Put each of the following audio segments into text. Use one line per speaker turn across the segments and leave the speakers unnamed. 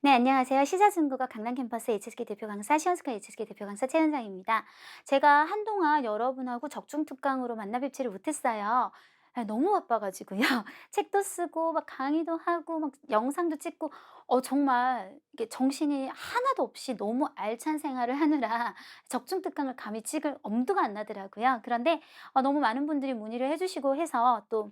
네, 안녕하세요. 시사중국어 강남 캠퍼스 HSK 대표 강사, 시원스카 HSK 대표 강사 최은상입니다. 제가 한동안 여러분하고 적중특강으로 만나 뵙지를 못했어요. 너무 바빠가지고요. 책도 쓰고, 막 강의도 하고, 막 영상도 찍고, 정말 이게 정신이 하나도 없이 너무 알찬 생활을 하느라 적중특강을 감히 찍을 엄두가 안 나더라고요. 그런데 너무 많은 분들이 문의를 해주시고 해서 또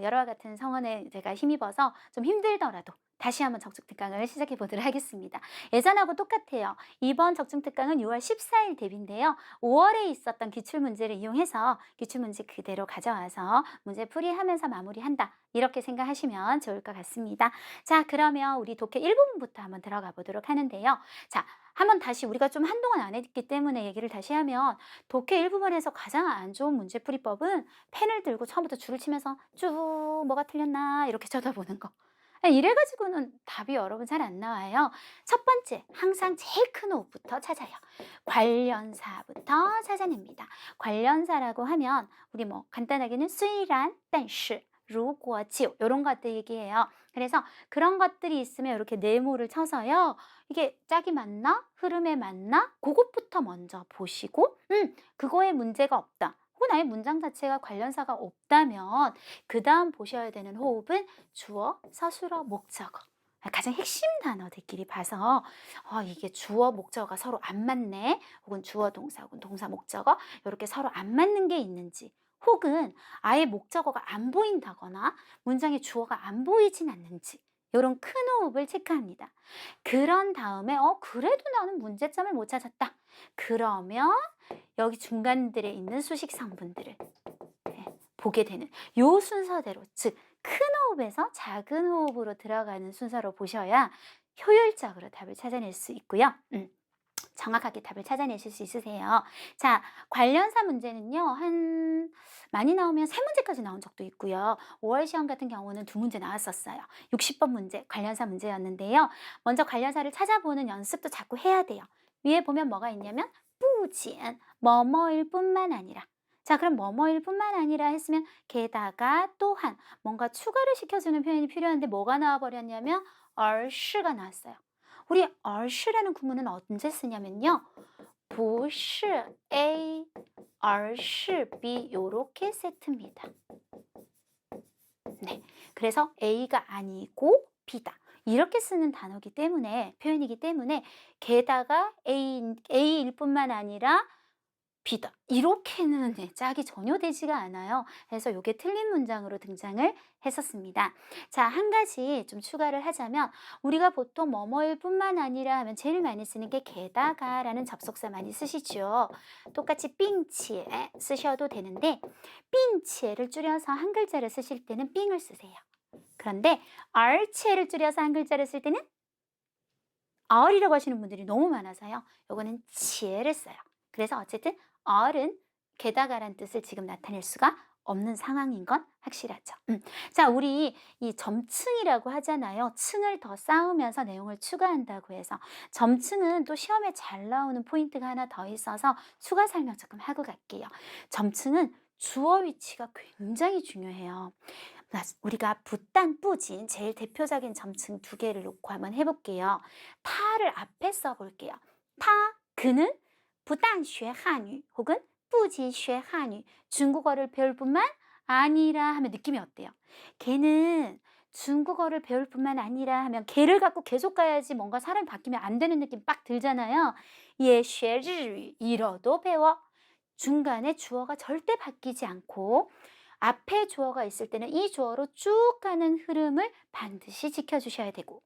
여러와 같은 성원에 제가 힘입어서 좀 힘들더라도 다시 한번 적중특강을 시작해 보도록 하겠습니다. 예전하고 똑같아요. 이번 적중특강은 6월 14일 대비인데요. 5월에 있었던 기출문제를 이용해서 기출문제 그대로 가져와서 문제 풀이하면서 마무리한다. 이렇게 생각하시면 좋을 것 같습니다. 자, 그러면 우리 독해 1부분부터 한번 들어가 보도록 하는데요. 자, 한번 다시 우리가 좀 한동안 안 했기 때문에 얘기를 다시 하면 독해 1부분에서 가장 안 좋은 문제풀이법은 펜을 들고 처음부터 줄을 치면서 쭉 뭐가 틀렸나 이렇게 쳐다보는 거. 이래가지고는 답이 여러분 잘 안 나와요. 첫 번째, 항상 제일 큰 호흡부터 찾아요. 관련사부터 찾아냅니다. 관련사라고 하면 우리 뭐 간단하게는 虽然, 但是, 如果,就 이런 것들 얘기해요. 그래서 그런 것들이 있으면 이렇게 네모를 쳐서요. 이게 짝이 맞나? 흐름에 맞나? 그것부터 먼저 보시고 그거에 문제가 없다. 혹은 아예 문장 자체가 관련사가 없다면 그 다음 보셔야 되는 호흡은 주어, 서술어, 목적어. 가장 핵심 단어들끼리 봐서 이게 주어, 목적어가 서로 안 맞네. 혹은 주어, 동사, 혹은 동사, 목적어 이렇게 서로 안 맞는 게 있는지, 혹은 아예 목적어가 안 보인다거나 문장의 주어가 안 보이진 않는지 이런 큰 호흡을 체크합니다. 그런 다음에 그래도 나는 문제점을 못 찾았다. 그러면 여기 중간들에 있는 수식 성분들을 보게 되는 요 순서대로, 즉 큰 호흡에서 작은 호흡으로 들어가는 순서로 보셔야 효율적으로 답을 찾아낼 수 있고요. 정확하게 답을 찾아내실 수 있으세요. 자, 관련사 문제는요, 많이 나오면 3문제까지 나온 적도 있고요. 5월 시험 같은 경우는 2문제 나왔었어요. 60번 문제, 관련사 문제였는데요. 먼저 관련사를 찾아보는 연습도 자꾸 해야 돼요. 위에 보면 뭐가 있냐면, 不仅, 뭐뭐일 뿐만 아니라. 자, 그럼 뭐뭐일 뿐만 아니라 했으면 게다가 또한 뭔가 추가를 시켜주는 표현이 필요한데 뭐가 나와버렸냐면, 而是가 나왔어요. 우리 而是라는 구문은 언제 쓰냐면요. 不是 A, 而是 B 요렇게 세트입니다. 네, 그래서 A가 아니고 B다. 이렇게 쓰는 단어이기 때문에, 표현이기 때문에 게다가 A일 뿐만 아니라 B다. 이렇게는 짝이 전혀 되지가 않아요. 그래서 이게 틀린 문장으로 등장을 했었습니다. 자, 한 가지 좀 추가를 하자면 우리가 보통 뭐뭐일 뿐만 아니라 하면 제일 많이 쓰는 게 게다가 라는 접속사 많이 쓰시죠. 똑같이 빙치에 쓰셔도 되는데 빙치에를 줄여서 한 글자를 쓰실 때는 빙을 쓰세요. 그런데 얼치에를 줄여서 한 글자를 쓸 때는 얼이라고 하시는 분들이 너무 많아서요. 요거는 치에를 써요. 그래서 어쨌든 얼은 게다가란 뜻을 지금 나타낼 수가 없는 상황인 건 확실하죠. 자, 우리 이 점층이라고 하잖아요. 층을 더 쌓으면서 내용을 추가한다고 해서 점층은 또 시험에 잘 나오는 포인트가 하나 더 있어서 추가 설명 조금 하고 갈게요. 점층은 주어 위치가 굉장히 중요해요. 우리가 부단, 뿌진 제일 대표적인 점층 2개를 놓고 한번 해볼게요. 타를 앞에 써볼게요. 타, 그는 不但学汉语 혹은 不仅学汉语 중국어를 배울 뿐만 아니라 하면 느낌이 어때요? 걔는 중국어를 배울 뿐만 아니라 하면 걔를 갖고 계속 가야지 뭔가 사람이 바뀌면 안 되는 느낌 빡 들잖아요. 예, 学日语 이러도 배워. 중간에 주어가 절대 바뀌지 않고 앞에 주어가 있을 때는 이 주어로 쭉 가는 흐름을 반드시 지켜주셔야 되고,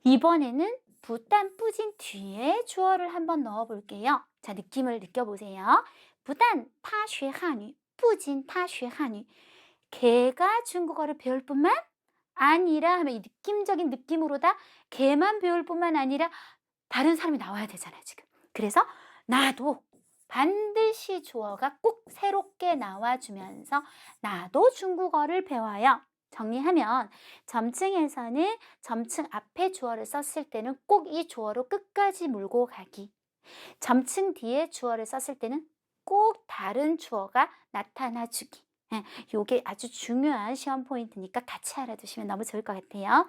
이번에는 부단 뿌진 뒤에 주어를 한번 넣어 볼게요. 자, 느낌을 느껴보세요. 부단 타学汉语, 뿌진 타学汉语. 걔가 중국어를 배울 뿐만 아니라 하면 이 느낌적인 느낌으로다 걔만 배울 뿐만 아니라 다른 사람이 나와야 되잖아요, 지금. 그래서 나도 반드시 주어가 꼭 새롭게 나와주면서 나도 중국어를 배워요. 정리하면 점층에서는 점층 앞에 주어를 썼을 때는 꼭 이 주어로 끝까지 몰고 가기. 점층 뒤에 주어를 썼을 때는 꼭 다른 주어가 나타나 주기. 요게 아주 중요한 시험 포인트니까 같이 알아두시면 너무 좋을 것 같아요.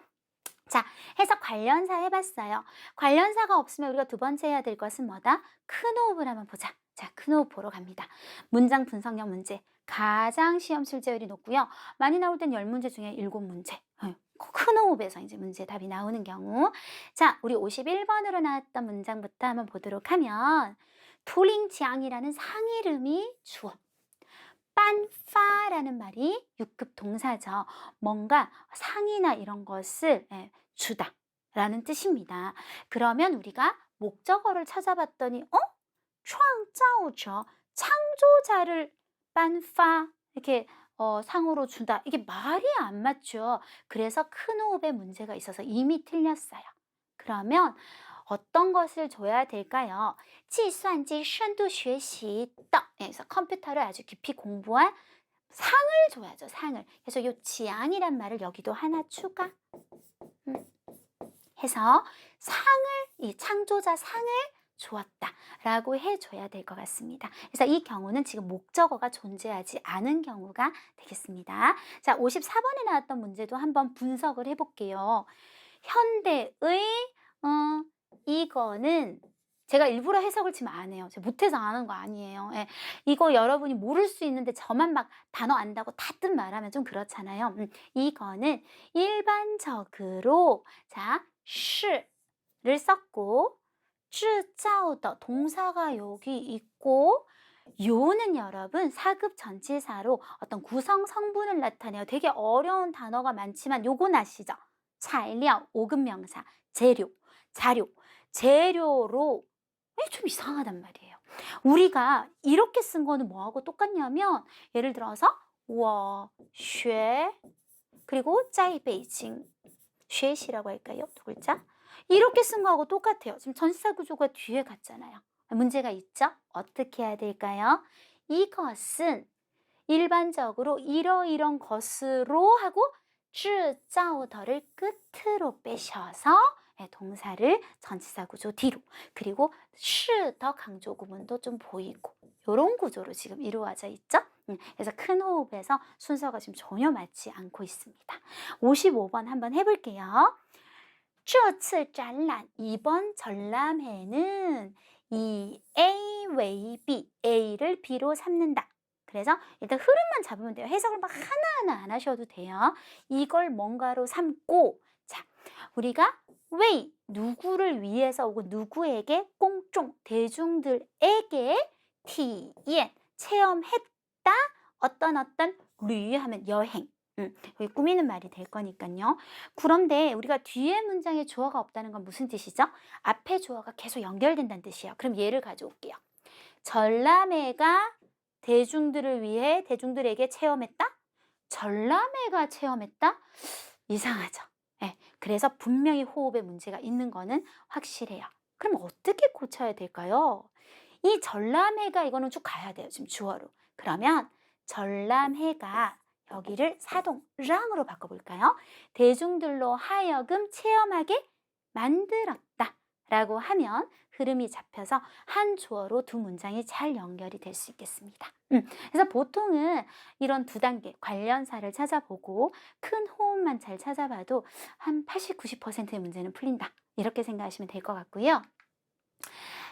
자, 해석 관련사 해봤어요. 관련사가 없으면 우리가 두 번째 해야 될 것은 뭐다? 큰 호흡을 한번 보자. 자, 큰 호흡 보러 갑니다. 문장 분석력 문제. 가장 시험 출제율이 높고요. 많이 나올 땐 10문제 중에 7문제. 큰 호흡에서 이제 문제 답이 나오는 경우. 자, 우리 51번으로 나왔던 문장부터 한번 보도록 하면 토링지앙이라는 상 이름이 주어. 빤파라는 말이 6급 동사죠. 뭔가 상이나 이런 것을 주다 라는 뜻입니다. 그러면 우리가 목적어를 찾아봤더니 창자오죠. 창조자를 빤파 이렇게 상으로 준다. 이게 말이 안 맞죠. 그래서 큰 호흡에 문제가 있어서 이미 틀렸어요. 그러면 어떤 것을 줘야 될까요? 计算机深度学习的 그래서 컴퓨터를 아주 깊이 공부한 상을 줘야죠. 상을. 그래서 이 지앙이란 말을 여기도 하나 추가 해서 상을, 이 창조자 상을 주었다 라고 해줘야 될 것 같습니다. 그래서 이 경우는 지금 목적어가 존재하지 않은 경우가 되겠습니다. 자, 54번에 나왔던 문제도 한번 분석을 해볼게요. 현대의 이거는 제가 일부러 해석을 지금 안 해요. 제가 못해서 안 하는 거 아니에요. 예. 이거 여러분이 모를 수 있는데 저만 막 단어 안다고 다 뜻 말하면 좀 그렇잖아요. 이거는 일반적으로 자, 是를 썼고 制造的 동사가 여기 있고 요는 여러분 4급 전치사로 어떤 구성 성분을 나타내요. 되게 어려운 단어가 많지만 요건 아시죠? 材料 5급 명사, 재료, 자료, 재료로 좀 이상하단 말이에요. 우리가 이렇게 쓴 거는 뭐하고 똑같냐면 예를 들어서 我学 그리고 在北京 学习라고 할까요? 두 글자. 이렇게 쓴 거하고 똑같아요. 지금 전치사 구조가 뒤에 갔잖아요. 문제가 있죠? 어떻게 해야 될까요? 이것은 일반적으로 이러이런 것으로 하고 制造的를 끝으로 빼셔서 동사를 전치사 구조 뒤로 그리고 是더 강조 구문도 좀 보이고 이런 구조로 지금 이루어져 있죠. 그래서 큰 호흡에서 순서가 지금 전혀 맞지 않고 있습니다. 55번 한번 해볼게요. 这次展览 이번 전람회는 이 A 웨이 B, A를 B로 삼는다. 그래서 일단 흐름만 잡으면 돼요. 해석을 막 하나하나 안 하셔도 돼요. 이걸 뭔가로 삼고 자, 우리가 왜 누구를 위해서 혹은 누구에게 꽁쫑 대중들에게 티엔 체험했다. 어떤 류 하면 여행 여기 꾸미는 말이 될 거니까요. 그런데 우리가 뒤에 문장에 주어가 없다는 건 무슨 뜻이죠? 앞에 주어가 계속 연결된다는 뜻이에요. 그럼 예를 가져올게요. 전람회가 대중들을 위해 대중들에게 체험했다? 전람회가 체험했다? 이상하죠. 네, 그래서 분명히 호흡에 문제가 있는 거는 확실해요. 그럼 어떻게 고쳐야 될까요? 이 전람회가 이거는 쭉 가야 돼요. 지금 주어로. 그러면 전람회가 여기를 사동 랑으로 바꿔볼까요? 대중들로 하여금 체험하게 만들었다 라고 하면 흐름이 잡혀서 한 주어로 두 문장이 잘 연결이 될 수 있겠습니다. 그래서 보통은 이런 두 단계 관련사를 찾아보고 큰 호흡만 잘 찾아봐도 한 80, 90%의 문제는 풀린다. 이렇게 생각하시면 될 것 같고요.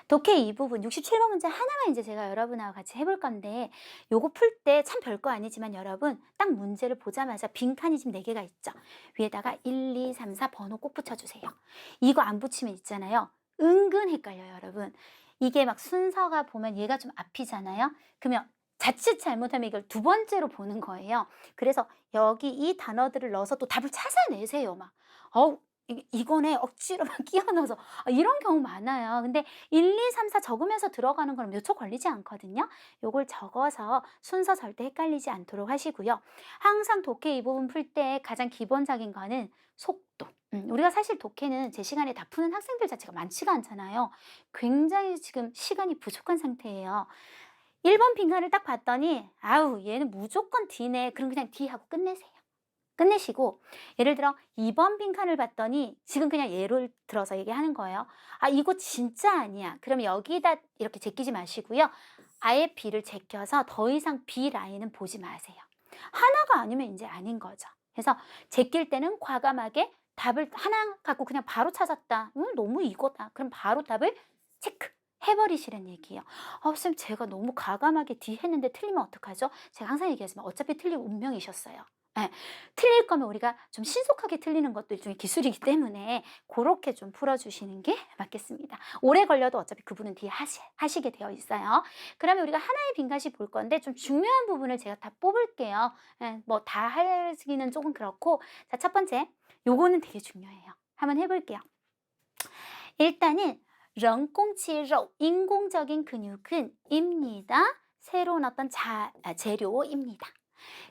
독해 이 부분 67번 문제 하나만 이제 제가 여러분하고 같이 해볼 건데 요거 풀 때 참 별거 아니지만 여러분 딱 문제를 보자마자 빈칸이 지금 4개가 있죠. 위에다가 1, 2, 3, 4 번호 꼭 붙여주세요. 이거 안 붙이면 있잖아요. 은근 헷갈려요 여러분. 이게 막 순서가 보면 얘가 좀 앞이잖아요. 그러면 자칫 잘못하면 이걸 두 번째로 보는 거예요. 그래서 여기 이 단어들을 넣어서 또 답을 찾아내세요. 막 이거네 억지로 막 끼워 넣어서 이런 경우 많아요. 근데 1, 2, 3, 4 적으면서 들어가는 건 몇 초 걸리지 않거든요. 요걸 적어서 순서 절대 헷갈리지 않도록 하시고요. 항상 독해 이 부분 풀 때 가장 기본적인 거는 속도. 우리가 사실 독해는 제 시간에 다 푸는 학생들 자체가 많지가 않잖아요. 굉장히 지금 시간이 부족한 상태예요. 1번 빈칸을 딱 봤더니 아우 얘는 무조건 D네. 그럼 그냥 D 하고 끝내세요. 끝내시고 예를 들어 2번 빈칸을 봤더니 지금 그냥 예를 들어서 얘기하는 거예요. 아 이거 진짜 아니야. 그럼 여기다 이렇게 제끼지 마시고요. 아예 B를 제껴서 더 이상 B 라인은 보지 마세요. 하나가 아니면 이제 아닌 거죠. 그래서 제낄 때는 과감하게 답을 하나 갖고 그냥 바로 찾았다. 너무 이거다. 그럼 바로 답을 체크. 해버리시는 얘기예요. 쌤 제가 너무 과감하게 D 했는데 틀리면 어떡하죠? 제가 항상 얘기하지만 어차피 틀릴 운명이셨어요. 예, 틀릴 거면 우리가 좀 신속하게 틀리는 것도 일종의 기술이기 때문에 그렇게 좀 풀어주시는 게 맞겠습니다. 오래 걸려도 어차피 그분은 뒤에 하시게 되어 있어요. 그러면 우리가 하나의 빈칸씩 볼 건데 좀 중요한 부분을 제가 다 뽑을게요. 예, 뭐 다 하기는 조금 그렇고 자, 첫 번째 요거는 되게 중요해요. 한번 해볼게요. 일단은 人工肌肉, 인공적인 근육은 입니다. 새로운 어떤 재료입니다.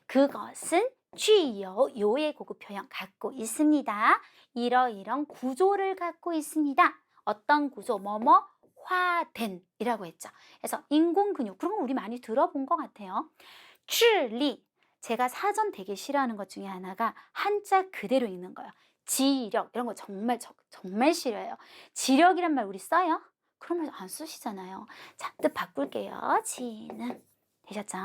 그것은 具有 요의 고급표현 갖고 있습니다. 이러이런 구조를 갖고 있습니다. 어떤 구조? 뭐뭐 화된 이라고 했죠. 그래서 인공근육, 그런 거 우리 많이 들어본 것 같아요. 智力, 제가 사전 되게 싫어하는 것 중에 하나가 한자 그대로 읽는 거예요. 지력 이런 거 정말 싫어해요. 지력이란 말 우리 써요? 그러면 안 쓰시잖아요. 자, 뜻 바꿀게요. 지는 되셨죠?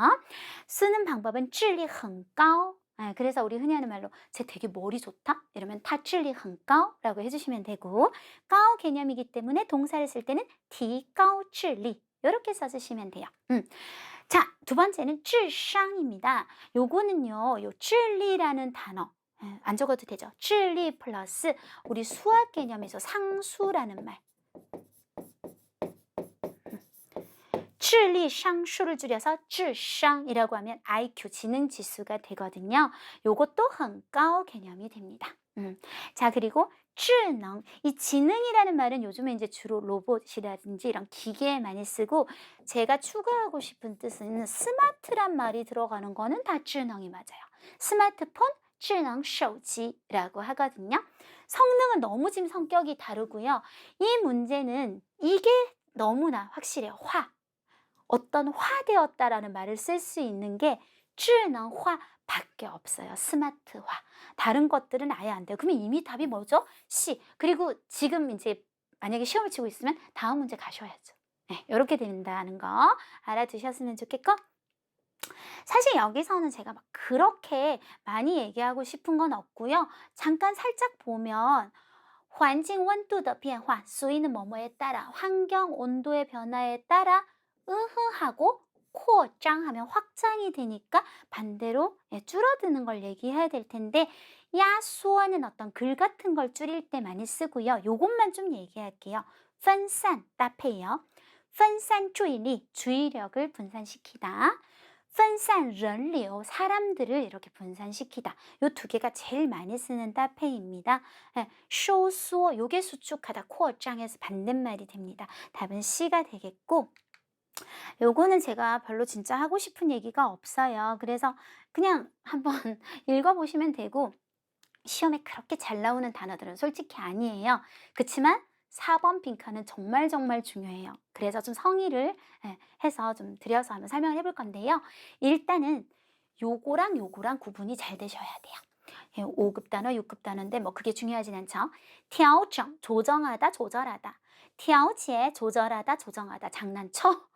쓰는 방법은 智力很高. 그래서 우리 흔히 하는 말로 쟤 되게 머리 좋다? 이러면 他智力很高 라고 해주시면 되고, 高 개념이기 때문에 동사를 쓸 때는 提高智力 이렇게 써주시면 돼요. 자, 두 번째는 智商입니다. 요거는요, 요 智力라는 단어 안 적어도 되죠. 智力 플러스 우리 수학 개념에서 상수라는 말. 智力상수를 줄여서 智商이라고 하면 IQ 지능 지수가 되거든요. 요것도 很高 개념이 됩니다. 자, 그리고 智能, 이 지능이라는 말은 요즘에 이제 주로 로봇이라든지 이런 기계에 많이 쓰고, 제가 추가하고 싶은 뜻은 스마트란 말이 들어가는 거는 다 智能이 맞아요. 스마트폰 智能手机라고 하거든요. 성능은 너무 지금 성격이 다르고요. 이 문제는 이게 너무나 확실해요. 어떤 화되었다라는 말을 쓸 수 있는 게 智能화 밖에 없어요. 스마트화. 다른 것들은 아예 안 돼요. 그러면 이미 답이 뭐죠? C. 그리고 지금 이제 만약에 시험을 치고 있으면 다음 문제 가셔야죠. 네, 이렇게 된다는 거 알아두셨으면 좋겠고, 사실 여기서는 제가 막 그렇게 많이 얘기하고 싶은 건 없고요. 잠깐 살짝 보면 环境温度的变化, 수위는 뭐뭐에 따라, 환경 온도의 변화에 따라 하고 扩张 하면 확장이 되니까 반대로 줄어드는 걸 얘기해야 될 텐데, 야수어는 어떤 글 같은 걸 줄일 때 많이 쓰고요. 요것만 좀 얘기할게요. 分散 搭配요. 分散注意力, 주의력을 분산시키다. 分散人流, 사람들을 이렇게 분산시키다. 요 두 개가 제일 많이 쓰는搭配입니다. 收缩, 요게 수축하다, 扩张에서 반대말이 됩니다. 답은 C가 되겠고, 요거는 제가 별로 진짜 하고 싶은 얘기가 없어요. 그래서 그냥 한번 읽어보시면 되고, 시험에 그렇게 잘 나오는 단어들은 솔직히 아니에요. 그치만 4번 빈칸은 정말 중요해요. 그래서 좀 성의를 해서 좀 들여서 한번 설명을 해볼 건데요. 일단은 요거랑 구분이 잘 되셔야 돼요. 5급 단어, 6급 단어인데 뭐 그게 중요하진 않죠. 调整, 조정하다, 조절하다. 调节, 조절하다, 조정하다. 장난쳐?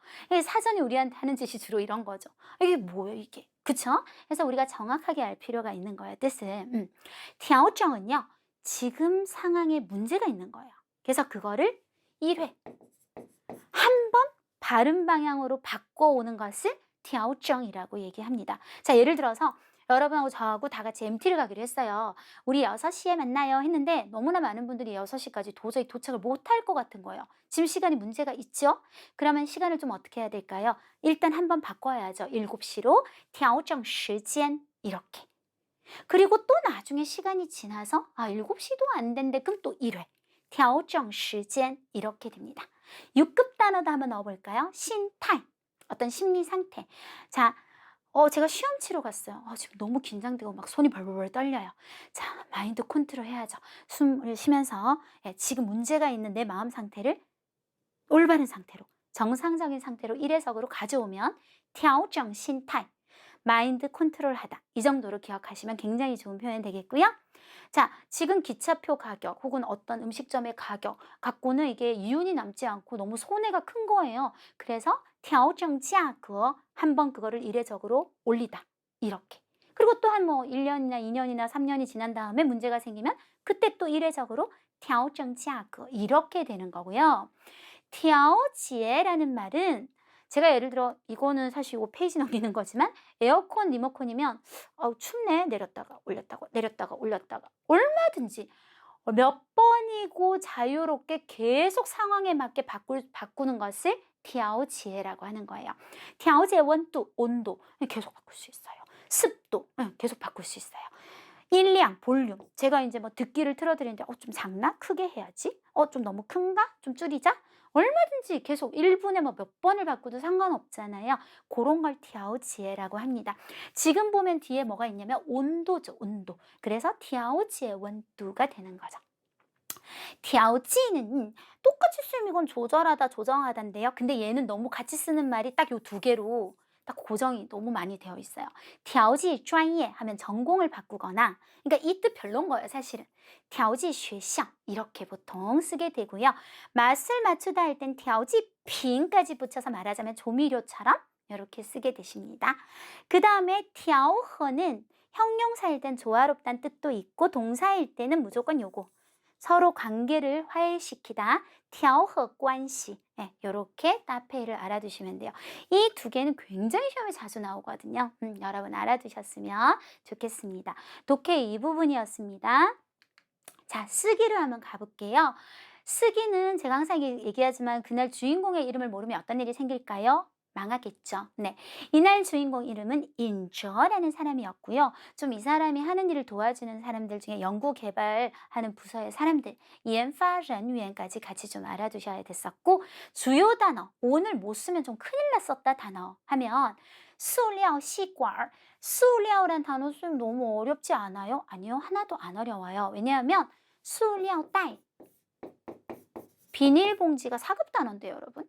사전에 우리한테 하는 짓이 주로 이런 거죠. 이게 뭐예요, 이게? 그쵸? 그래서 우리가 정확하게 알 필요가 있는 거예요, 뜻은. 调整은요, 지금 상황에 문제가 있는 거예요. 그래서 그거를 1회 한 번 바른 방향으로 바꿔오는 것을 调整이라고 얘기합니다. 자, 예를 들어서 여러분하고 저하고 다 같이 MT를 가기로 했어요. 우리 6시에 만나요 했는데 너무나 많은 분들이 6시까지 도저히 도착을 못할 것 같은 거예요. 지금 시간이 문제가 있죠? 그러면 시간을 좀 어떻게 해야 될까요? 일단 한번 바꿔야죠. 7시로 调整时间 이렇게. 그리고 또 나중에 시간이 지나서 7시도 안 된대. 그럼 또 1회 调整时间 이렇게 됩니다. 6급 단어도 한번 넣어볼까요? 신타이, 어떤 심리 상태. 자, 제가 시험 치러 갔어요. 지금 너무 긴장되고 막 손이 벌벌 떨려요. 자, 마인드 컨트롤 해야죠. 숨을 쉬면서 지금 문제가 있는 내 마음 상태를 올바른 상태로, 정상적인 상태로 1회석으로 가져오면 调整心态, 마인드 컨트롤 하다. 이 정도로 기억하시면 굉장히 좋은 표현 되겠고요. 자, 지금 기차표 가격 혹은 어떤 음식점의 가격 갖고는 이게 이윤이 남지 않고 너무 손해가 큰 거예요. 그래서 调整价格, 한번 그거를 이례적으로 올리다. 이렇게. 그리고 또 한 뭐 1년이나 2년이나 3년이 지난 다음에 문제가 생기면 그때 또 이례적으로 调整价格 이렇게 되는 거고요. 调节라는 말은 제가 예를 들어 이거는 사실 이거 페이지 넘기는 거지만 에어컨 리모컨이면 춥네 내렸다가 올렸다가 내렸다가 올렸다가 얼마든지 몇 번이고 자유롭게 계속 상황에 맞게 바꾸는 것을 调节라고 하는 거예요. 调节 원도, 온도 계속 바꿀 수 있어요. 습도 계속 바꿀 수 있어요.音量, 볼륨. 제가 이제 뭐 듣기를 틀어드리는데 좀 작나? 크게 해야지. 좀 너무 큰가? 좀 줄이자. 얼마든지 계속 1분에 뭐 몇 번을 바꿔도 상관없잖아요. 그런 걸 调节라고 합니다. 지금 보면 뒤에 뭐가 있냐면 온도죠, 온도. 그래서 调节 원도가 되는 거죠. 调剂는 똑같이 쓰면 이건 조절하다, 조정하다인데요. 근데 얘는 너무 같이 쓰는 말이 딱 요 두 개로 딱 고정이 너무 많이 되어 있어요. 调剂专业 하면 전공을 바꾸거나, 그러니까 이 뜻 별론 거예요, 사실은. 调剂学校 이렇게 보통 쓰게 되고요. 맛을 맞추다 할 땐 调剂品까지 붙여서 말하자면 조미료처럼 이렇게 쓰게 되십니다. 그 다음에 调和는 형용사일 땐 조화롭다는 뜻도 있고 동사일 때는 무조건 요거. 서로 관계를 화해시키다, 调和关系 이렇게 따페이를 알아두시면 돼요. 이 두 개는 굉장히 시험에 자주 나오거든요. 여러분 알아두셨으면 좋겠습니다. 독해 이 부분이었습니다. 자, 쓰기를 한번 가볼게요. 쓰기는 제가 항상 얘기하지만 그날 주인공의 이름을 모르면 어떤 일이 생길까요? 망하겠죠. 네, 이날 주인공 이름은 인저라는 사람이었고요. 좀 이 사람이 하는 일을 도와주는 사람들 중에 연구 개발하는 부서의 사람들,研发人员까지 같이 좀 알아두셔야 됐었고, 주요 단어, 오늘 못 쓰면 좀 큰일 났었다 단어 하면 塑料吸管, 塑料란 단어 쓰면 너무 어렵지 않아요? 아니요, 하나도 안 어려워요. 왜냐하면 塑料袋, 비닐봉지가 사급 단어인데요, 여러분.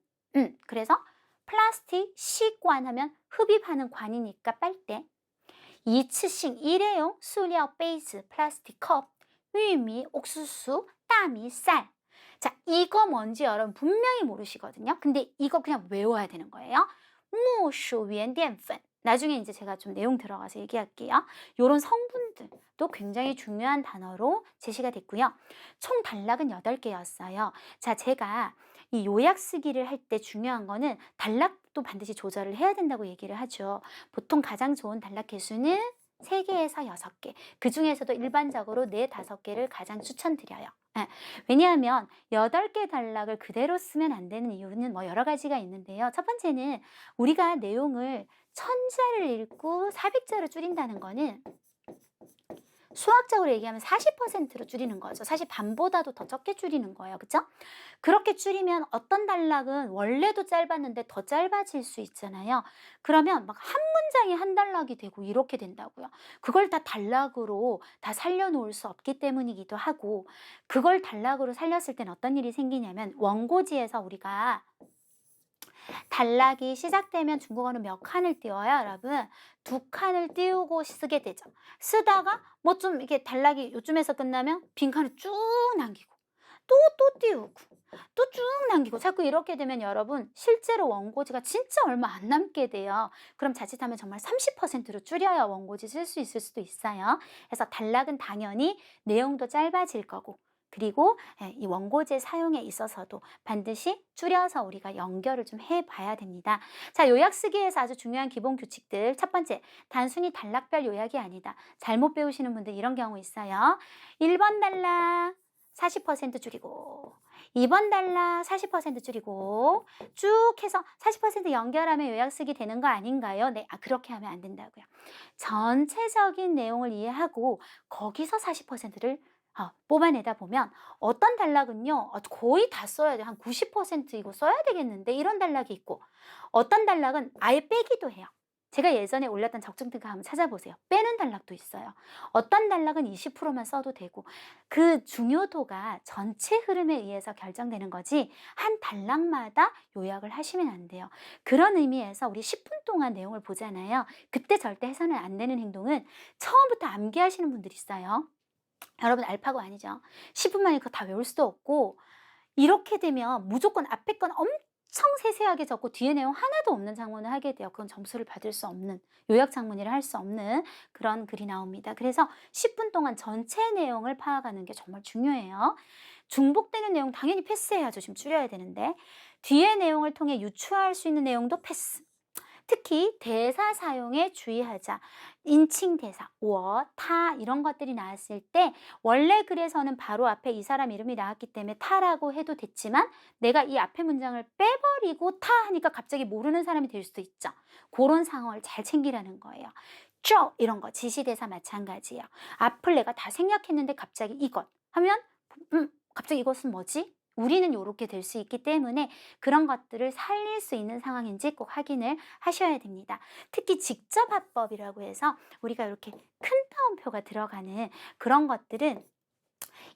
그래서 플라스틱 시관 하면 흡입하는 관이니까 빨대. 一次性 일회용 塑料杯子 플라스틱 컵, 玉米 옥수수, 大米 쌀. 자, 이거 뭔지 여러분 분명히 모르시거든요. 근데 이거 그냥 외워야 되는 거예요. 木薯原淀粉. 나중에 이제 제가 좀 내용 들어가서 얘기할게요. 이런 성분들도 굉장히 중요한 단어로 제시가 됐고요. 총 단락은 8개였어요. 자, 제가 이 요약 쓰기를 할 때 중요한 거는 단락도 반드시 조절을 해야 된다고 얘기를 하죠. 보통 가장 좋은 단락 개수는 3개에서 6개. 그 중에서도 일반적으로 4, 5개를 가장 추천드려요. 왜냐하면 8개 단락을 그대로 쓰면 안 되는 이유는 뭐 여러 가지가 있는데요. 첫 번째는 우리가 내용을 1000자를 읽고 400자를 줄인다는 거는 수학적으로 얘기하면 40%로 줄이는 거죠. 사실 반보다도 더 적게 줄이는 거예요. 그죠? 그렇게 줄이면 어떤 단락은 원래도 짧았는데 더 짧아질 수 있잖아요. 그러면 막 한 문장이 한 단락이 되고 이렇게 된다고요. 그걸 다 단락으로 다 살려놓을 수 없기 때문이기도 하고, 그걸 단락으로 살렸을 땐 어떤 일이 생기냐면 원고지에서 우리가 단락이 시작되면 중국어는 몇 칸을 띄워요, 여러분? 2칸을 띄우고 쓰게 되죠. 쓰다가 뭐 좀 이게 단락이 요쯤에서 끝나면 빈칸을 쭉 남기고 또 띄우고 또 쭉 남기고 자꾸 이렇게 되면 여러분 실제로 원고지가 진짜 얼마 안 남게 돼요. 그럼 자칫하면 정말 30%로 줄여야 원고지 쓸 수 있을 수도 있어요. 그래서 단락은 당연히 내용도 짧아질 거고, 그리고 이 원고지 사용에 있어서도 반드시 줄여서 우리가 연결을 좀 해봐야 됩니다. 자, 요약 쓰기에서 아주 중요한 기본 규칙들. 첫 번째, 단순히 단락별 요약이 아니다. 잘못 배우시는 분들 이런 경우 있어요. 1번 단락 40% 줄이고, 2번 단락 40% 줄이고 쭉 해서 40% 연결하면 요약 쓰기 되는 거 아닌가요? 네, 그렇게 하면 안 된다고요. 전체적인 내용을 이해하고 거기서 40%를 뽑아내다 보면 어떤 단락은요 거의 다 써야 돼. 한 90% 이거 써야 되겠는데 이런 단락이 있고, 어떤 단락은 아예 빼기도 해요. 제가 예전에 올렸던 적중특강 한번 찾아보세요. 빼는 단락도 있어요. 어떤 단락은 20%만 써도 되고, 그 중요도가 전체 흐름에 의해서 결정되는 거지 한 단락마다 요약을 하시면 안 돼요. 그런 의미에서 우리 10분 동안 내용을 보잖아요. 그때 절대 해서는 안 되는 행동은 처음부터 암기하시는 분들이 있어요. 여러분 알파고 아니죠. 10분 만에 그거 다 외울 수도 없고, 이렇게 되면 무조건 앞에 건 엄청 세세하게 적고 뒤에 내용 하나도 없는 장문을 하게 돼요. 그건 점수를 받을 수 없는, 요약 장문이라 할 수 없는 그런 글이 나옵니다. 그래서 10분 동안 전체 내용을 파악하는 게 정말 중요해요. 중복되는 내용 당연히 패스해야죠. 지금 줄여야 되는데. 뒤에 내용을 통해 유추할 수 있는 내용도 패스. 특히 대사 사용에 주의하자. 인칭 대사, 我, 他 이런 것들이 나왔을 때 원래 글에서는 바로 앞에 이 사람 이름이 나왔기 때문에 타라고 해도 됐지만 내가 이 앞에 문장을 빼버리고 타 하니까 갑자기 모르는 사람이 될 수도 있죠. 그런 상황을 잘 챙기라는 거예요. 저 이런 거 지시대사 마찬가지예요. 앞을 내가 다 생략했는데 갑자기 이것 하면 갑자기 이것은 뭐지? 우리는 이렇게 될 수 있기 때문에 그런 것들을 살릴 수 있는 상황인지 꼭 확인을 하셔야 됩니다. 특히 직접 화법이라고 해서 우리가 이렇게 큰 따옴표가 들어가는 그런 것들은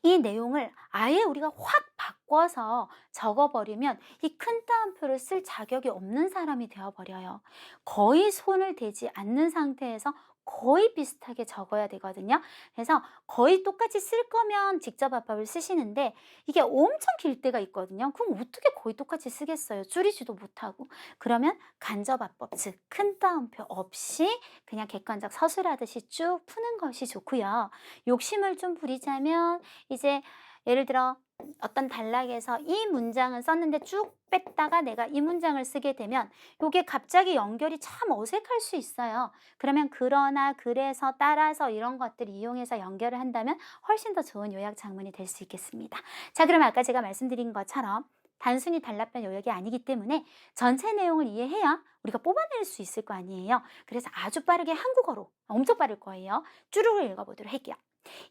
이 내용을 아예 우리가 확 바꿔서 적어버리면 이 큰 따옴표를 쓸 자격이 없는 사람이 되어버려요. 거의 손을 대지 않는 상태에서 거의 비슷하게 적어야 되거든요. 그래서 거의 똑같이 쓸 거면 직접 화법을 쓰시는데 이게 엄청 길 때가 있거든요. 그럼 어떻게 거의 똑같이 쓰겠어요? 줄이지도 못하고. 그러면 간접 화법, 즉 큰 따옴표 없이 그냥 객관적 서술하듯이 쭉 푸는 것이 좋고요. 욕심을 좀 부리자면 이제 예를 들어 어떤 단락에서 이 문장은 썼는데 쭉 뺐다가 내가 이 문장을 쓰게 되면 이게 갑자기 연결이 참 어색할 수 있어요. 그러면 그러나, 그래서, 따라서 이런 것들 이용해서 연결을 한다면 훨씬 더 좋은 요약 장문이 될 수 있겠습니다. 자, 그러면 아까 제가 말씀드린 것처럼 단순히 단락변 요약이 아니기 때문에 전체 내용을 이해해야 우리가 뽑아낼 수 있을 거 아니에요. 그래서 아주 빠르게 한국어로, 엄청 빠를 거예요. 쭈루루 읽어보도록 할게요.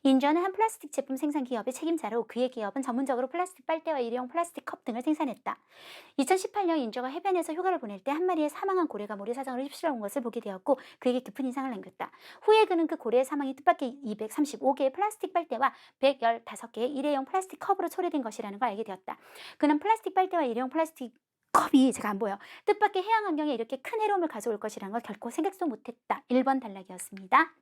인저는 한 플라스틱 제품 생산 기업의 책임자로 그의 기업은 전문적으로 플라스틱 빨대와 일회용 플라스틱 컵 등을 생산했다. 2018년 인저가 해변에서 휴가를 보낼 때 한 마리의 사망한 고래가 모래사장으로 휩쓸려 온 것을 보게 되었고 그에게 깊은 인상을 남겼다. 후에 그는 그 고래의 사망이 뜻밖의 235개의 플라스틱 빨대와 115개의 일회용 플라스틱 컵으로 초래된 것이라는 걸 알게 되었다. 그는 플라스틱 빨대와 일회용 플라스틱 컵이 제가 안 보여. 뜻밖의 해양 환경에 이렇게 큰 해로움을 가져올 것이라는 걸 결코 생각도 못했다. 1번 단락이었습니다.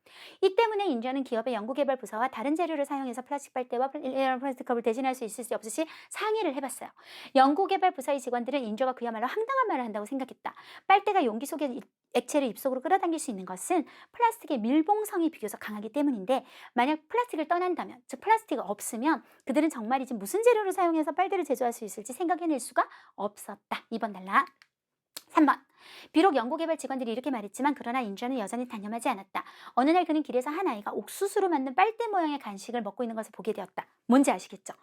이 때문에 인저는 기업의 연구개발 부서와 다른 재료를 사용해서 플라스틱 빨대와 일회용 플라스틱 컵을 대신할 수 있을지 없을지 상의를 해봤어요. 연구개발 부서의 직원들은 인저가 그야말로 황당한 말을 한다고 생각했다. 빨대가 용기 속에 액체를 입속으로 끌어당길 수 있는 것은 플라스틱의 밀봉성이 비교적 강하기 때문인데 만약 플라스틱을 떠난다면, 즉 플라스틱이 없으면 그들은 정말이지 무슨 재료를 사용해서 빨대를 제조할 수 있을지 생각해낼 수가 없었다. 2번 단락. 3번. 비록 연구개발 직원들이 이렇게 말했지만 그러나 인저는 여전히 단념하지 않았다. 어느 날 그는 길에서 한 아이가 옥수수로 만든 빨대 모양의 간식을 먹고 있는 것을 보게 되었다. 뭔지 아시겠죠?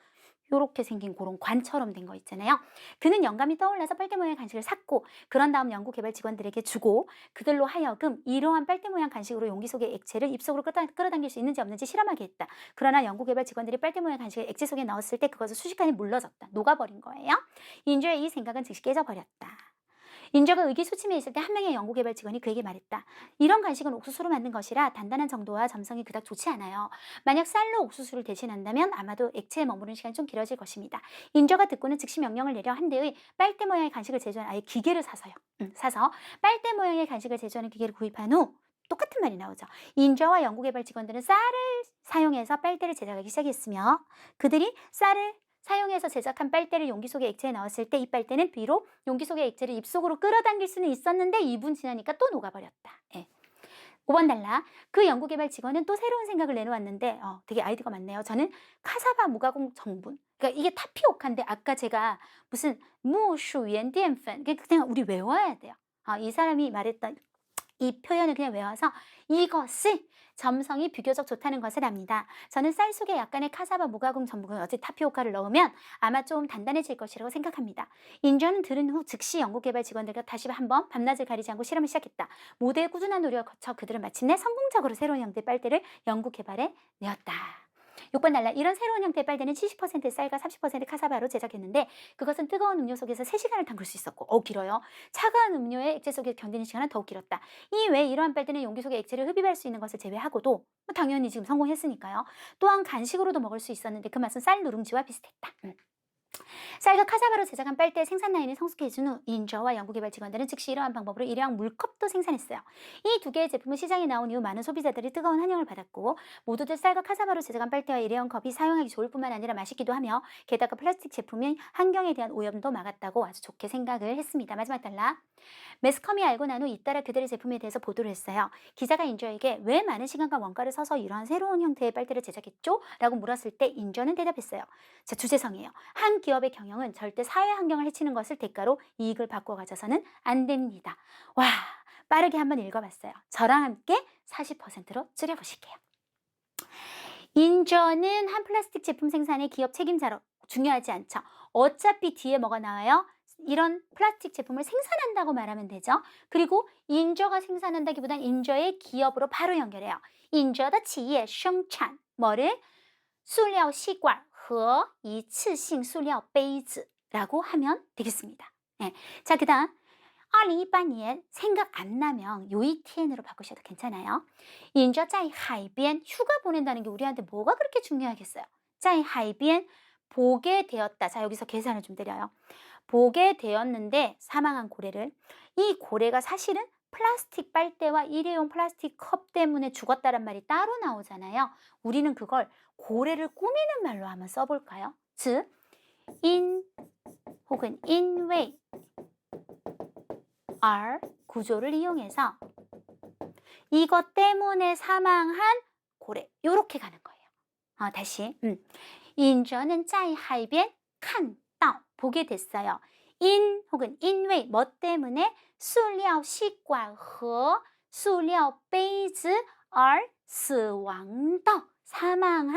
요렇게 생긴 그런 관처럼 된 거 있잖아요. 그는 영감이 떠올라서 빨대 모양의 간식을 샀고 그런 다음 연구개발 직원들에게 주고 그들로 하여금 이러한 빨대 모양 간식으로 용기 속의 액체를 입속으로 끌어당길 수 있는지 없는지 실험하게 했다. 그러나 연구개발 직원들이 빨대 모양 간식을 액체 속에 넣었을 때 그것은 순식간에 물러졌다. 녹아버린 거예요. 인저의 이 생각은 즉시 깨져버렸다. 인저가 의기소침해 있을 때 한 명의 연구개발 직원이 그에게 말했다. 이런 간식은 옥수수로 만든 것이라 단단한 정도와 점성이 그닥 좋지 않아요. 만약 쌀로 옥수수를 대신한다면 아마도 액체에 머무르는 시간이 좀 길어질 것입니다. 인저가 듣고는 즉시 명령을 내려 한 대의 빨대 모양의 간식을 제조하는 아예 기계를 사서 빨대 모양의 간식을 제조하는 기계를 구입한 후 똑같은 말이 나오죠. 인저와 연구개발 직원들은 쌀을 사용해서 빨대를 제작하기 시작했으며 그들이 쌀을 사용해서 제작한 빨대를 용기 속에 액체에 넣었을 때 이 빨대는 비록 용기 속의 액체를 입속으로 끌어당길 수는 있었는데 2분 지나니까 또 녹아버렸다. 예. 5번 단락. 그 연구개발 직원은 또 새로운 생각을 내놓았는데 되게 아이디어가 많네요. 저는 카사바 무가공 정분. 그러니까 이게 타피오카인데 아까 제가 무슨 무슈엔디엔펀 그냥 우리 외워야 돼요. 이 사람이 말했던 이 표현을 그냥 외워서 이것을 점성이 비교적 좋다는 것을 압니다. 저는 쌀 속에 약간의 카사바 무가공 전분 어제 타피오카를 넣으면 아마 좀 단단해질 것이라고 생각합니다. 인저는 들은 후 즉시 연구개발 직원들과 다시 한번 밤낮을 가리지 않고 실험을 시작했다. 모두의 꾸준한 노력을 거쳐 그들은 마침내 성공적으로 새로운 형태의 빨대를 연구개발해 내었다. 6번 단락. 이런 새로운 형태의 빨대는 70% 쌀과 30% 카사바로 제작했는데 그것은 뜨거운 음료 속에서 3시간을 담글 수 있었고 길어요. 차가운 음료의 액체 속에 견디는 시간은 더욱 길었다. 이외에 이러한 빨대는 용기 속에 액체를 흡입할 수 있는 것을 제외하고도 당연히 지금 성공했으니까요. 또한 간식으로도 먹을 수 있었는데 그 맛은 쌀 누룽지와 비슷했다. 쌀과 카사바로 제작한 빨대 생산 라인을 성숙해준 후 인저와 연구개발 직원들은 즉시 이러한 방법으로 일회용 물컵도 생산했어요. 이 두 개의 제품은 시장에 나온 이후 많은 소비자들이 뜨거운 환영을 받았고 모두들 쌀과 카사바로 제작한 빨대와 일회용 컵이 사용하기 좋을 뿐만 아니라 맛있기도 하며 게다가 플라스틱 제품이 환경에 대한 오염도 막았다고 아주 좋게 생각을 했습니다. 마지막 달라. 매스컴이 알고 난 후 잇따라 그들의 제품에 대해서 보도를 했어요. 기자가 인저에게 왜 많은 시간과 원가를 써서 이러한 새로운 형태의 빨대를 제작했죠? 라고 물었을 때 인저는 대답했어요. 자, 주제성이에요. 한 기업의 경영은 절대 사회 환경을 해치는 것을 대가로 이익을 바꿔 가져서는 안 됩니다. 와, 빠르게 한번 읽어봤어요. 저랑 함께 40%로 줄여보실게요. 인저는 한 플라스틱 제품 생산의 기업 책임자로 중요하지 않죠. 어차피 뒤에 뭐가 나와요? 이런 플라스틱 제품을 생산한다고 말하면 되죠. 그리고 인저가 생산한다기보단 인저의 기업으로 바로 연결해요. 인저의企业生产 뭐를? 塑料吸管和一次性塑料杯子라고 하면 되겠습니다. 네. 자, 그 다음 2018년 생각 안 나면 요이티엔으로 바꾸셔도 괜찮아요. 인저在海边 휴가 보낸다는 게 우리한테 뭐가 그렇게 중요하겠어요. 在海边 보게 되었다. 자, 여기서 계산을 좀 드려요. 보게 되었는데 사망한 고래를, 이 고래가 사실은 플라스틱 빨대와 일회용 플라스틱 컵 때문에 죽었다란 말이 따로 나오잖아요. 우리는 그걸 고래를 꾸미는 말로 한번 써볼까요? 즉, in 혹은 인웨이 are 구조를 이용해서 이것 때문에 사망한 고래, 요렇게 가는 거예요. 다시 인저는 在海边看到 보게 됐어요. in 혹은 인웨이 뭐 때문에 塑料吸管和塑料杯子而死亡的 사망한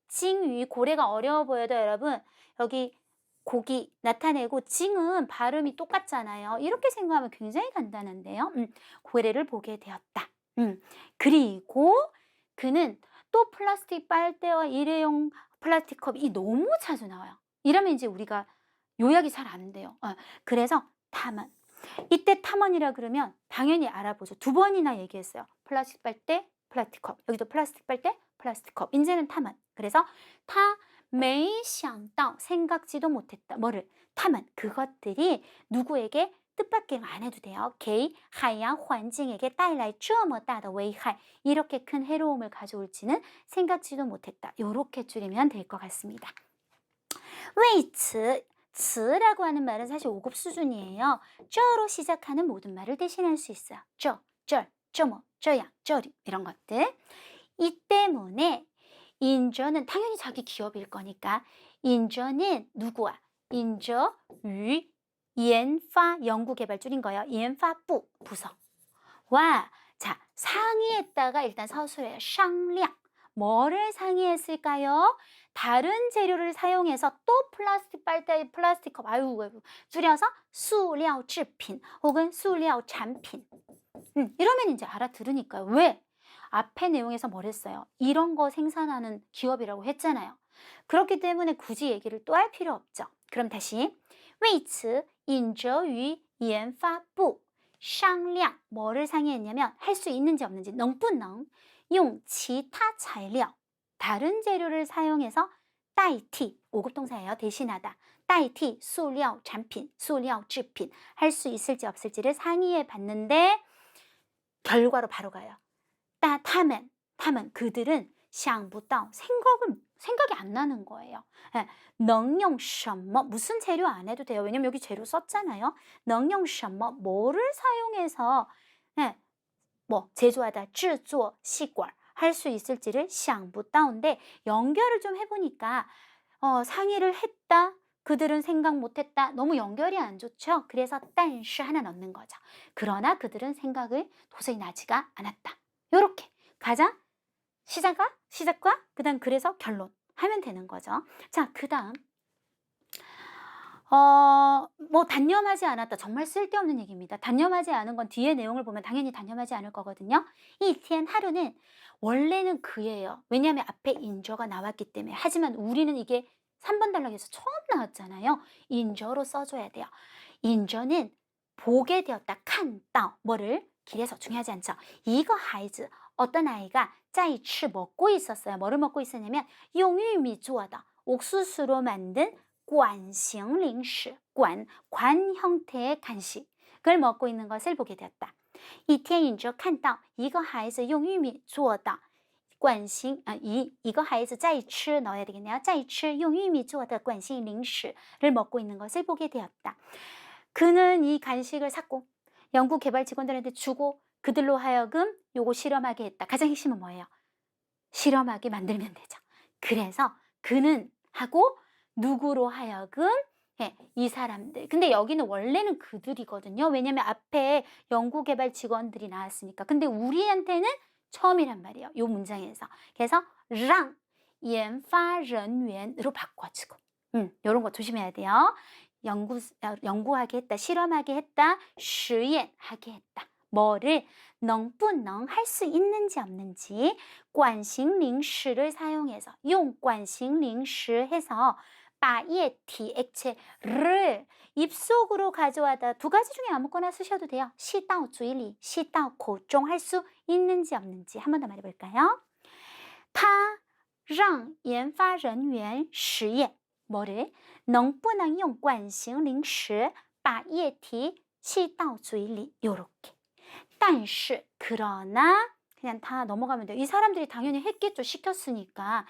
징위. 고래가 어려워 보여도 여러분 여기 고기 나타내고 징은 발음이 똑같잖아요. 이렇게 생각하면 굉장히 간단한데요. 고래를 보게 되었다. 그리고 그는 또 플라스틱 빨대와 일회용 플라스틱 컵이 너무 자주 나와요. 이러면 이제 우리가 요약이 잘 안 돼요. 그래서 탐험. 이때 탐험이라 그러면 당연히 알아보죠. 2번이나 얘기했어요. 플라스틱 빨대, 플라스틱 컵. 여기도 플라스틱 빨대, 플라스틱 컵. 이제는 탐험. 그래서没想到 생각지도 못했다. 뭐를? 탐험. 그것들이 누구에게 뜻밖의 안 해도 돼요. 给海洋环境에게 带来这么大的危害. 이렇게 큰 해로움을 가져올지는 생각지도 못했다. 이렇게 줄이면 될 것 같습니다. 为此 츠라고 하는 말은 사실 5급 수준이에요. 쩌로 시작하는 모든 말을 대신할 수 있어요. 쩌, 쩔, 쩌뭐, 쩌야, 쩌리 이런 것들. 이 때문에 인저는 당연히 자기 기업일 거니까 인저는 누구와? 인저, 유,研发 연구개발 줄인 거예요. 研发部 부서. 와, 자 상의했다가 일단 서술해요. 商量 뭐를 상의했을까요? 다른 재료를 사용해서 또 플라스틱 빨대, 플라스틱 컵, 줄여서 塑料制品 혹은 塑料产品. 이러면 이제 알아들으니까요. 왜? 앞에 내용에서 뭘 했어요? 이런 거 생산하는 기업이라고 했잖아요. 그렇기 때문에 굳이 얘기를 또 할 필요 없죠. 그럼 다시 为此引责于研发部商量 뭐를 상의했냐면 할 수 있는지 없는지 能不能用其他材料 다른 재료를 사용해서 代替 5급 동사예요. 대신하다. 代替塑料产品, 塑料制品 할 수 있을지 없을지를 상의해 봤는데 결과로 바로 가요. 他们 그들은 想不到 생각이 안 나는 거예요. 能用什么 무슨 재료 안 해도 돼요. 왜냐면 여기 재료 썼잖아요. 能用什么 뭐를 사용해서 뭐 제조하다 制作吸管 할 수 있을지를 想不到인데 연결을 좀 해보니까 상의를 했다. 그들은 생각 못했다. 너무 연결이 안 좋죠. 그래서 但是 하나 넣는 거죠. 그러나 그들은 생각을 도저히 나지가 않았다. 요렇게 가장 시작과 그 다음 그래서 결론 하면 되는 거죠. 자, 그 다음 뭐 단념하지 않았다. 정말 쓸데없는 얘기입니다. 단념하지 않은 건 뒤에 내용을 보면 당연히 단념하지 않을 거거든요. 이 티엔 하루는 원래는 그예요. 왜냐하면 앞에 인저가 나왔기 때문에. 하지만 우리는 이게 3번 단락에서 처음 나왔잖아요. 인저로 써줘야 돼요. 인저는 보게 되었다. 칸따 뭐를? 길에서 중요하지 않죠. 이거 하이즈 어떤 아이가 짜이츠 먹고 있었어요. 뭐를 먹고 있었냐면 용유미 주어다. 옥수수로 만든 관식零食, 관 형태의 간식을 먹고 있는 것을 보게 되었다. 一天饮者看到一个孩子用玉米做的惯性一个孩子在吃 넣어야 되겠네요. 在吃用玉米做的惯性零食를 먹고 있는 것을 보게 되었다. 그는 이 간식을 샀고 연구 개발 직원들한테 주고 그들로 하여금 요거 실험하게 했다. 가장 핵심은 뭐예요? 실험하게 만들면 되죠. 그래서 그는 하고 누구로 하여금 이 사람들. 근데 여기는 원래는 그들이거든요. 왜냐면 앞에 연구개발 직원들이 나왔으니까. 근데 우리한테는 처음이란 말이에요. 이 문장에서. 그래서 让研发人员으로 바꿔주고. 이런 거 조심해야 돼요. 연구하게 했다. 실험하게 했다. 实验하게 했다. 뭐를 能不能 할 수 있는지 없는지 惯性零食를 사용해서 用惯性零食 해서 把液体 액체를 입속으로 가져와다 두 가지 중에 아무거나 쓰셔도 돼요. 吸到嘴里, 吸到口中 할 수 있는지 없는지 한 번 더 말해볼까요? 他让研发人员实验 뭐를 能不能用惯性零食把液体吸到嘴里 요렇게 但是 그러나 그냥 다 넘어가면 돼요. 이 사람들이 당연히 했겠죠. 시켰으니까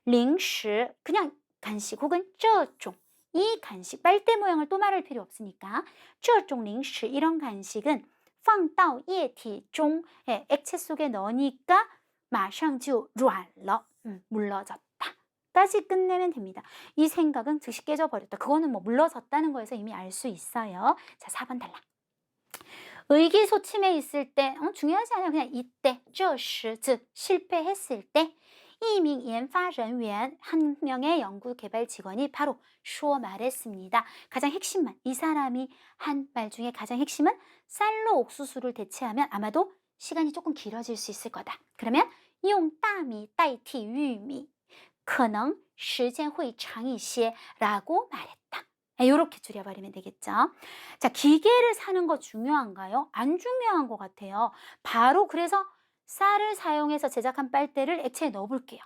零食 그냥 간식 혹은 这种 이 간식 빨대 모양을 또 말할 필요 없으니까 这种零食 이런 간식은 放到液体中 액체 속에 넣으니까 马上就软了 물러졌다 까지 끝내면 됩니다. 이 생각은 즉시 깨져버렸다. 그거는 뭐 물러졌다는 거에서 이미 알 수 있어요. 자, 4번 탈락. 의기소침해 있을 때 중요하지 않아요. 그냥 이때 这时 즉 실패했을 때 一名研发人员 한 명의 연구 개발 직원이 바로 说 말했습니다. 가장 핵심만 이 사람이 한 말 중에 가장 핵심은 쌀로 옥수수를 대체하면 아마도 시간이 조금 길어질 수 있을 거다. 그러면 用大米代替玉米可能时间会长一些 라고 말했다. 이렇게 줄여버리면 되겠죠. 자, 기계를 사는 거 중요한가요? 안 중요한 것 같아요. 바로 그래서 쌀을 사용해서 제작한 빨대를 액체에 넣어볼게요.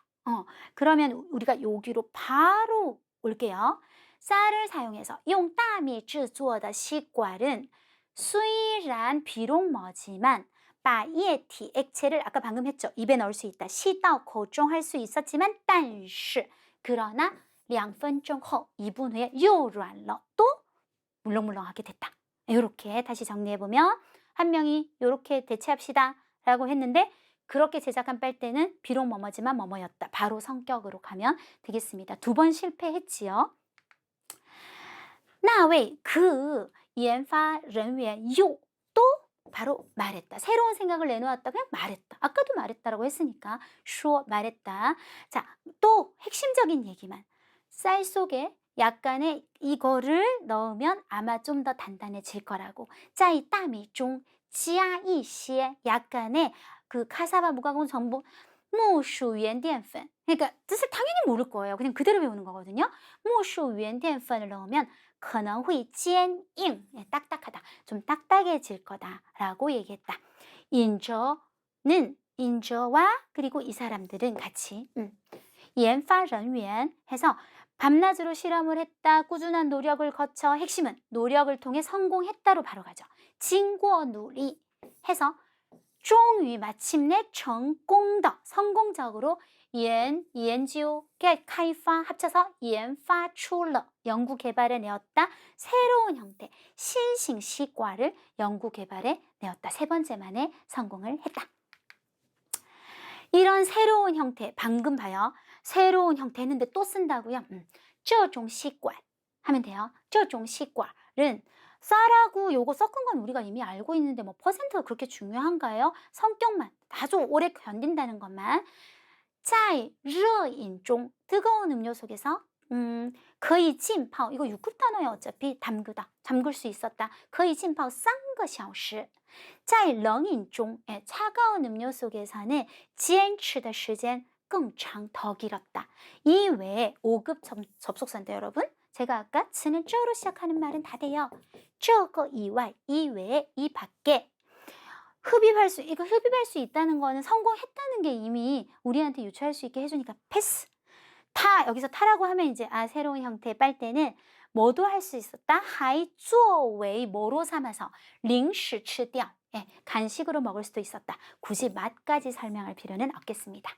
그러면 우리가 여기로 바로 올게요. 쌀을 사용해서 用大米制作的吸管은 虽然 비록 뭐지만 把液体 액체를 아까 방금 했죠. 입에 넣을 수 있다. 吸到口中 할 수 있었지만 但是 그러나 2分钟后 2분 후에 又软了 또 물렁물렁하게 됐다. 이렇게 다시 정리해보면 한 명이 이렇게 대체합시다 라고 했는데 그렇게 제작한 빨대는 비록 뭐뭐지만 뭐뭐였다. 바로 성격으로 가면 되겠습니다. 2번 실패했지요. 那位그研发人员又 또 바로 말했다. 새로운 생각을 내놓았다. 그냥 말했다. 아까도 말했다라고 했으니까 说 말했다. 자, 또 핵심적인 얘기만. 쌀 속에 약간의 이거를 넣으면 아마 좀 더 단단해질 거라고. 在大米中加一些 약간의 그 카사바 무가공 전분木薯原淀粉 그러니까 뜻을 당연히 모를 거예요. 그냥 그대로 배우는 거거든요. 木薯原淀粉을 넣으면 可能会坚硬 딱딱하다. 좀 딱딱해질 거다라고 얘기했다. 인저는 인저와 그리고 이 사람들은 같이 研发人员 해서 밤낮으로 실험을 했다. 꾸준한 노력을 거쳐 핵심은 노력을 통해 성공했다로 바로 가죠. 经过努力 해서 终于 마침내 成功的 성공적으로研究 开发 합쳐서 研发出了 연구 개발에 내었다. 새로운 형태 新型吸管을 연구 개발에 내었다. 세 번째 만에 성공을 했다. 이런 새로운 형태 방금 봐요. 새로운 형태 했는데 또 쓴다고요. 这种吸管 하면 돼요. 这种吸管은 쌀하고 요거 섞은 건 우리가 이미 알고 있는데 뭐 퍼센트가 그렇게 중요한가요? 성격만 아주 오래 견딘다는 것만. 在热饮中 뜨거운 음료 속에서 可以浸泡 이거 6급 단어예요. 어차피 담그다 잠글 수 있었다. 可以浸泡3个小时 在冷饮中 차가운 음료 속에서는 坚持的时间更长 더 길었다. 이 외에 5급 접속사인데 여러분 제가 아까 词는 这로 시작하는 말은 다 돼요. 这个以外 이 외에 이 밖에 흡입할 수 있다는 거는 성공했다는 게 이미 우리한테 유추할 수 있게 해주니까 패스. 여기서 타라고 하면 이제 새로운 형태의 빨대는 뭐도 할 수 있었다. 还作为 뭐로 삼아서 零食吃掉. 예, 간식으로 먹을 수도 있었다. 굳이 맛까지 설명할 필요는 없겠습니다.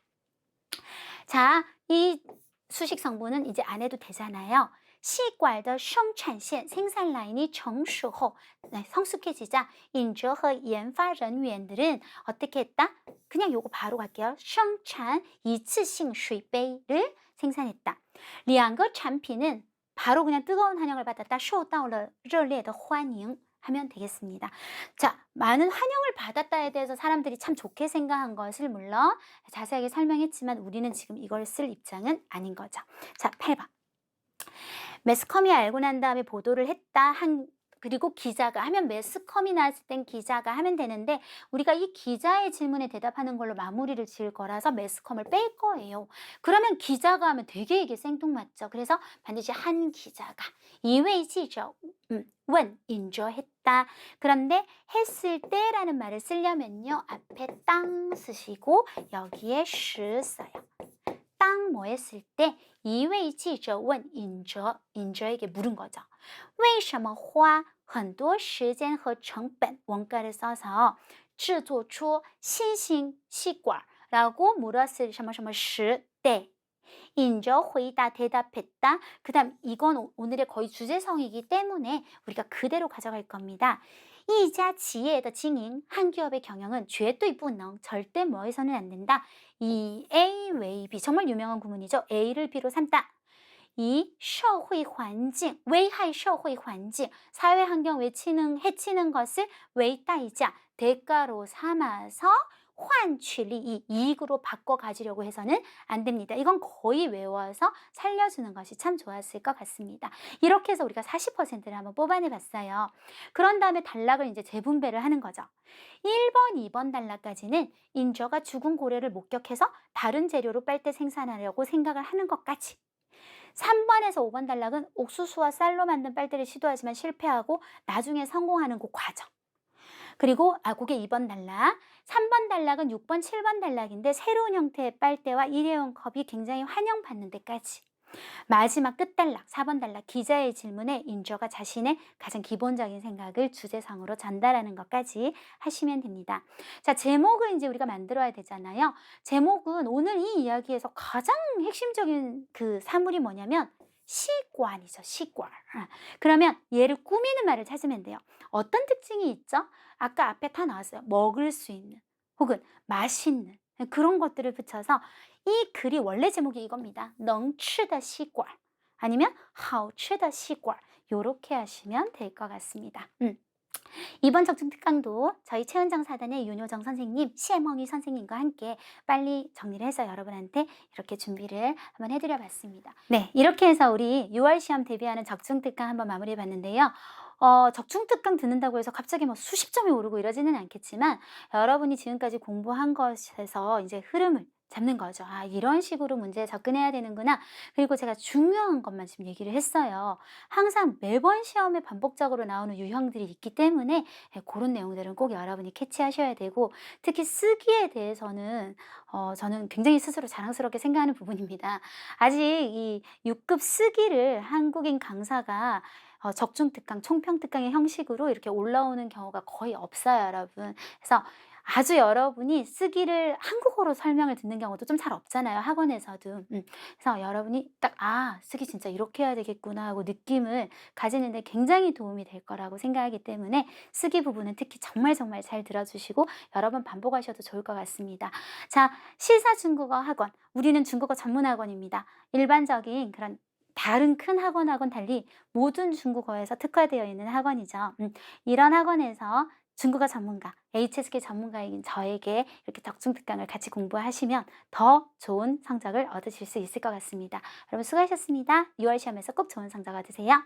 자, 이 수식 성분은 이제 안 해도 되잖아요. 细管的生产线 생산 라인이 成熟后 성숙해지자 인저和研发人员들은 어떻게 했다? 그냥 요거 바로 갈게요. 生产一次性水杯를 생산했다. 两个产品은 바로 그냥 뜨거운 환영을 받았다. 受到了热烈的欢迎 하면 되겠습니다. 자, 많은 환영을 받았다에 대해서 사람들이 참 좋게 생각한 것을 물론 자세하게 설명했지만 우리는 지금 이걸 쓸 입장은 아닌 거죠. 자, 8번. 매스컴이 알고 난 다음에 보도를 했다. 그리고 기자가 하면 매스컴이 나왔을 땐 기자가 하면 되는데 우리가 이 기자의 질문에 대답하는 걸로 마무리를 지을 거라서 매스컴을 뺄 거예요. 그러면 기자가 하면 되게 이게 생뚱맞죠. 그래서 반드시 한 기자가 一位记者问 인조했다. 그런데 했을 때라는 말을 쓰려면요. 앞에 땅 쓰시고 여기에 시 써요. 땅 뭐 했을 때 一位记者问 인저에게 물은 거죠. 为什么花很多时间和成本 원가를 써서 制作出新型吸管 라고 물었을 什么什么时 때 인저回答 대답했다. 그 다음 이건 오늘의 거의 주제성이기 때문에 우리가 그대로 가져갈 겁니다. 一家企业的经营 한 기업의 경영은 绝对不能 절대 뭐 해서는 안 된다. 이 A 왜 B 정말 유명한 구문이죠. A를 B로 삼다. 이 社会环境 危害社会环境 사회 환경 해치는 것을 为代价 대가로 삼아서 换取利益 이익으로 바꿔 가지려고 해서는 안 됩니다. 이건 거의 외워서 살려주는 것이 참 좋았을 것 같습니다. 이렇게 해서 우리가 40%를 한번 뽑아내 봤어요. 그런 다음에 단락을 이제 재분배를 하는 거죠. 1번, 2번 단락까지는 인저가 죽은 고래를 목격해서 다른 재료로 빨대 생산하려고 생각을 하는 것까지. 3번에서 5번 단락은 옥수수와 쌀로 만든 빨대를 시도하지만 실패하고 나중에 성공하는 그 과정. 그리고 그게 2번 단락. 3번 단락은 6번, 7번 단락인데 새로운 형태의 빨대와 일회용 컵이 굉장히 환영받는 데까지. 마지막 끝단락, 4번 단락, 기자의 질문에 인저가 자신의 가장 기본적인 생각을 주제상으로 전달하는 것까지 하시면 됩니다. 자, 제목을 이제 우리가 만들어야 되잖아요. 제목은 오늘 이 이야기에서 가장 핵심적인 그 사물이 뭐냐면 시관이죠, 시관. 그러면 얘를 꾸미는 말을 찾으면 돼요. 어떤 특징이 있죠? 아까 앞에 다 나왔어요. 먹을 수 있는 혹은 맛있는 그런 것들을 붙여서 이 글이 원래 제목이 이겁니다. 能吃的吸管 아니면 好吃的吸管 요렇게 하시면 될 것 같습니다. 이번 적중특강도 저희 최은정 사단의 윤효정 선생님, 시애멍이 선생님과 함께 빨리 정리를 해서 여러분한테 이렇게 준비를 한번 해드려 봤습니다. 네, 이렇게 해서 우리 6월 시험 대비하는 적중특강 한번 마무리해 봤는데요. 적중특강 듣는다고 해서 갑자기 뭐 수십 점이 오르고 이러지는 않겠지만 여러분이 지금까지 공부한 것에서 이제 흐름을 잡는 거죠. 이런 식으로 문제에 접근해야 되는구나. 그리고 제가 중요한 것만 지금 얘기를 했어요. 항상 매번 시험에 반복적으로 나오는 유형들이 있기 때문에 그런 내용들은 꼭 여러분이 캐치하셔야 되고 특히 쓰기에 대해서는 저는 굉장히 스스로 자랑스럽게 생각하는 부분입니다. 아직 이 6급 쓰기를 한국인 강사가 적중특강, 총평특강의 형식으로 이렇게 올라오는 경우가 거의 없어요, 여러분. 그래서 아주 여러분이 쓰기를 한국어로 설명을 듣는 경우도 좀 잘 없잖아요, 학원에서도. 그래서 여러분이 딱 쓰기 진짜 이렇게 해야 되겠구나 하고 느낌을 가지는데 굉장히 도움이 될 거라고 생각하기 때문에 쓰기 부분은 특히 정말 잘 들어주시고 여러 번 반복하셔도 좋을 것 같습니다. 자, 시사중국어 학원, 우리는 중국어 전문학원입니다. 일반적인 그런 다른 큰 학원하고는 달리 모든 중국어에서 특화되어 있는 학원이죠. 이런 학원에서 중국어 전문가, HSK 전문가인 저에게 이렇게 적중특강을 같이 공부하시면 더 좋은 성적을 얻으실 수 있을 것 같습니다. 여러분 수고하셨습니다. 6월 시험에서 꼭 좋은 성적 얻으세요.